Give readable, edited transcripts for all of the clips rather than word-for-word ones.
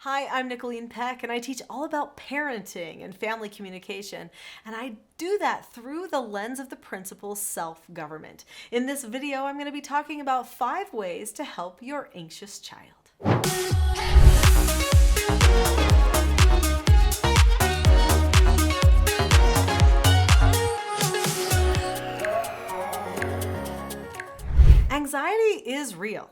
Hi, I'm Nicholeen Peck, and I teach all about parenting and family communication, and I do that through the lens of the principle self-government. In this video, I'm going to be talking about 5 ways to help your anxious child. Anxiety is real.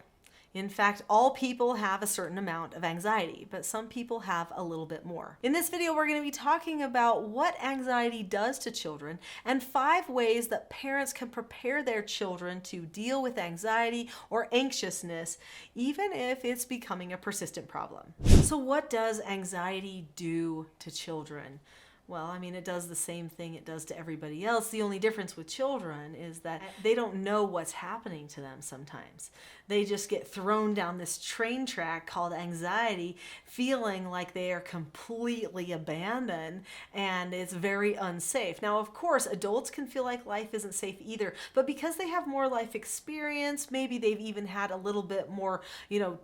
In fact, all people have a certain amount of anxiety, but some people have a little bit more. In this video, we're going to be talking about what anxiety does to children and 5 ways that parents can prepare their children to deal with anxiety or anxiousness, even if it's becoming a persistent problem. So what does anxiety do to children? Well, it does the same thing it does to everybody else. The only difference with children is that they don't know what's happening to them sometimes. They just get thrown down this train track called anxiety, feeling like they are completely abandoned and it's very unsafe. Now, of course, adults can feel like life isn't safe either, but because they have more life experience, maybe they've even had a little bit more,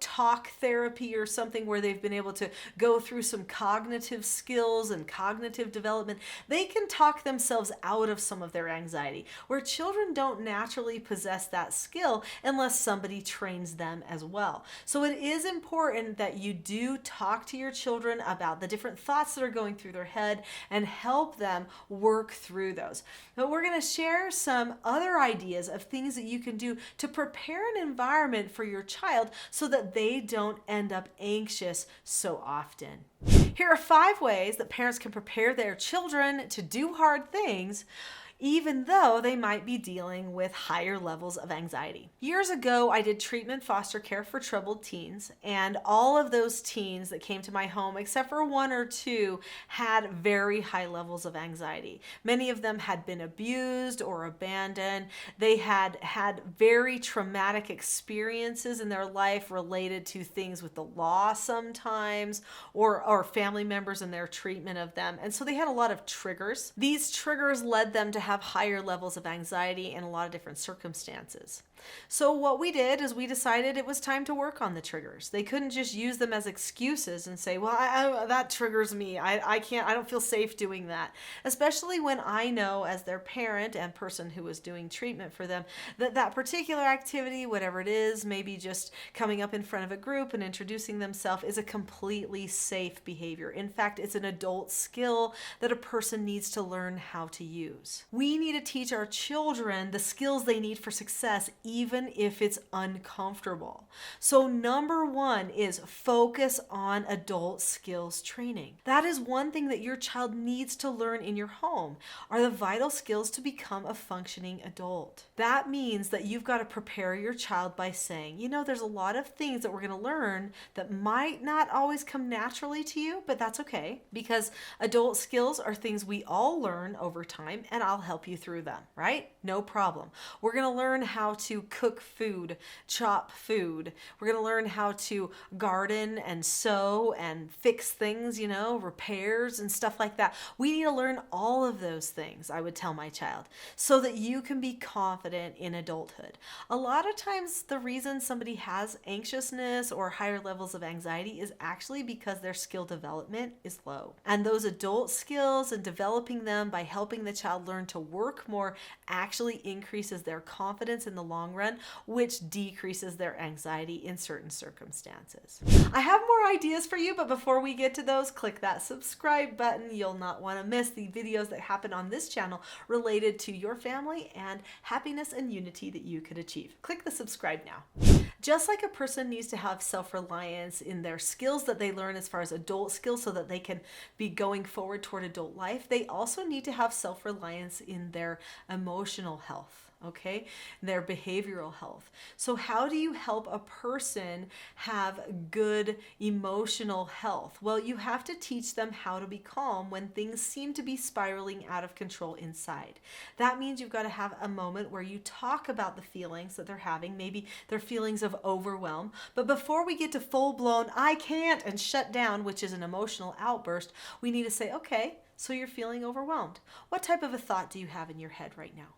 talk therapy or something where they've been able to go through some cognitive skills and cognitive development, they can talk themselves out of some of their anxiety, where children don't naturally possess that skill unless somebody trains them as well. So it is important that you do talk to your children about the different thoughts that are going through their head and help them work through those. But we're going to share some other ideas of things that you can do to prepare an environment for your child so that they don't end up anxious so often. Here are 5 ways that parents can prepare their children to do hard things, even though they might be dealing with higher levels of anxiety. Years ago, I did treatment foster care for troubled teens, and all of those teens that came to my home, except for 1 or 2, had very high levels of anxiety. Many of them had been abused or abandoned. They had had very traumatic experiences in their life related to things with the law sometimes, or family members and their treatment of them. And so they had a lot of triggers. These triggers led them to have higher levels of anxiety in a lot of different circumstances. So what we did is we decided it was time to work on the triggers. They couldn't just use them as excuses and say, well, that triggers me. I don't feel safe doing that. Especially when I know as their parent and person who was doing treatment for them, that particular activity, whatever it is, maybe just coming up in front of a group and introducing themselves, is a completely safe behavior. In fact, it's an adult skill that a person needs to learn how to use. We need to teach our children the skills they need for success, even if it's uncomfortable. So number 1 is focus on adult skills training. That is one thing that your child needs to learn in your home, are the vital skills to become a functioning adult. That means that you've got to prepare your child by saying, there's a lot of things that we're going to learn that might not always come naturally to you, but that's okay, because adult skills are things we all learn over time, and I'll help you through them, right? No problem. We're going to learn how to cook food, chop food. We're going to learn how to garden and sew and fix things, repairs and stuff like that. We need to learn all of those things, I would tell my child, so that you can be confident in adulthood. A lot of times the reason somebody has anxiousness or higher levels of anxiety is actually because their skill development is low. And those adult skills and developing them by helping the child learn to work more actually increases their confidence in the long run, which decreases their anxiety in certain circumstances. I have more ideas for you, but before we get to those, click that subscribe button. You'll not want to miss the videos that happen on this channel related to your family and happiness and unity that you could achieve. Click the subscribe now. Just like a person needs to have self-reliance in their skills that they learn as far as adult skills so that they can be going forward toward adult life, they also need to have self-reliance in their emotional health. Okay, their behavioral health. So how do you help a person have good emotional health? Well, you have to teach them how to be calm when things seem to be spiraling out of control inside. That means you've got to have a moment where you talk about the feelings that they're having, maybe their feelings of overwhelm. But before we get to full-blown, I can't, and shut down, which is an emotional outburst, we need to say, okay, so you're feeling overwhelmed. What type of a thought do you have in your head right now?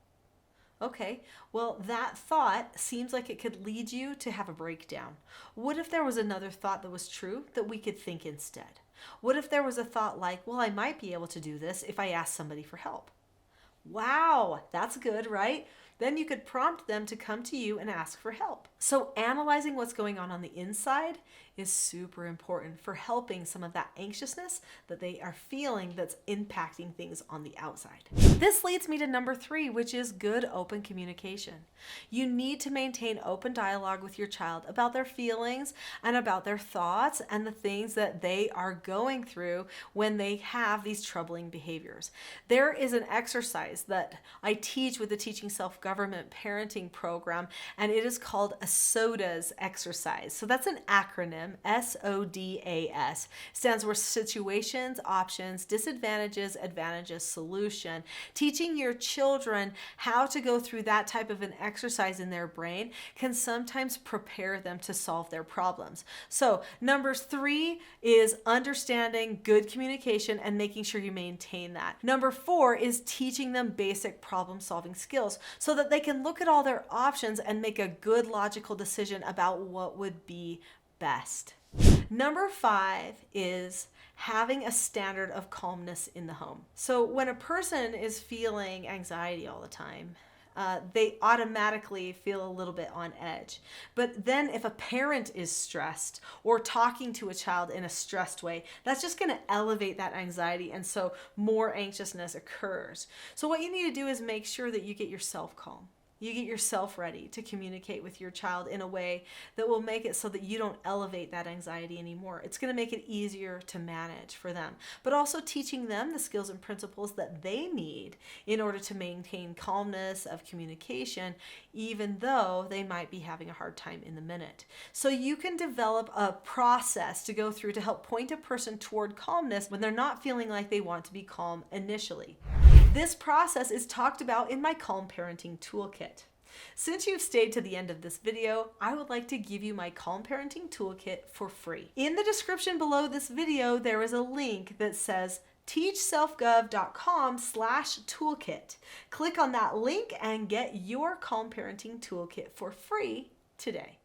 Okay, well, that thought seems like it could lead you to have a breakdown. What if there was another thought that was true that we could think instead? What if there was a thought like, well, I might be able to do this if I ask somebody for help? Wow, that's good, right? Then you could prompt them to come to you and ask for help. So, analyzing what's going on the inside is super important for helping some of that anxiousness that they are feeling that's impacting things on the outside. This leads me to number 3, which is good open communication. You need to maintain open dialogue with your child about their feelings and about their thoughts and the things that they are going through when they have these troubling behaviors. There is an exercise that I teach with the Teaching Self-Government Parenting program, and it is called a SODAS exercise. So that's an acronym, SODAS. Stands for situations, options, disadvantages, advantages, solution. Teaching your children how to go through that type of an exercise in their brain can sometimes prepare them to solve their problems. So number 3 is understanding good communication and making sure you maintain that. Number 4 is teaching them basic problem solving skills so that they can look at all their options and make a good logical decision about what would be best. Number 5 is having a standard of calmness in the home. So when a person is feeling anxiety all the time, they automatically feel a little bit on edge. But then if a parent is stressed or talking to a child in a stressed way, that's just going to elevate that anxiety, and so more anxiousness occurs. So what you need to do is make sure that you get yourself calm. You get yourself ready to communicate with your child in a way that will make it so that you don't elevate that anxiety anymore. It's going to make it easier to manage for them, but also teaching them the skills and principles that they need in order to maintain calmness of communication, even though they might be having a hard time in the minute. So you can develop a process to go through to help point a person toward calmness when they're not feeling like they want to be calm initially. This process is talked about in my Calm Parenting Toolkit. Since you've stayed to the end of this video, I would like to give you my Calm Parenting Toolkit for free. In the description below this video, there is a link that says teachselfgov.com/toolkit. Click on that link and get your Calm Parenting Toolkit for free today.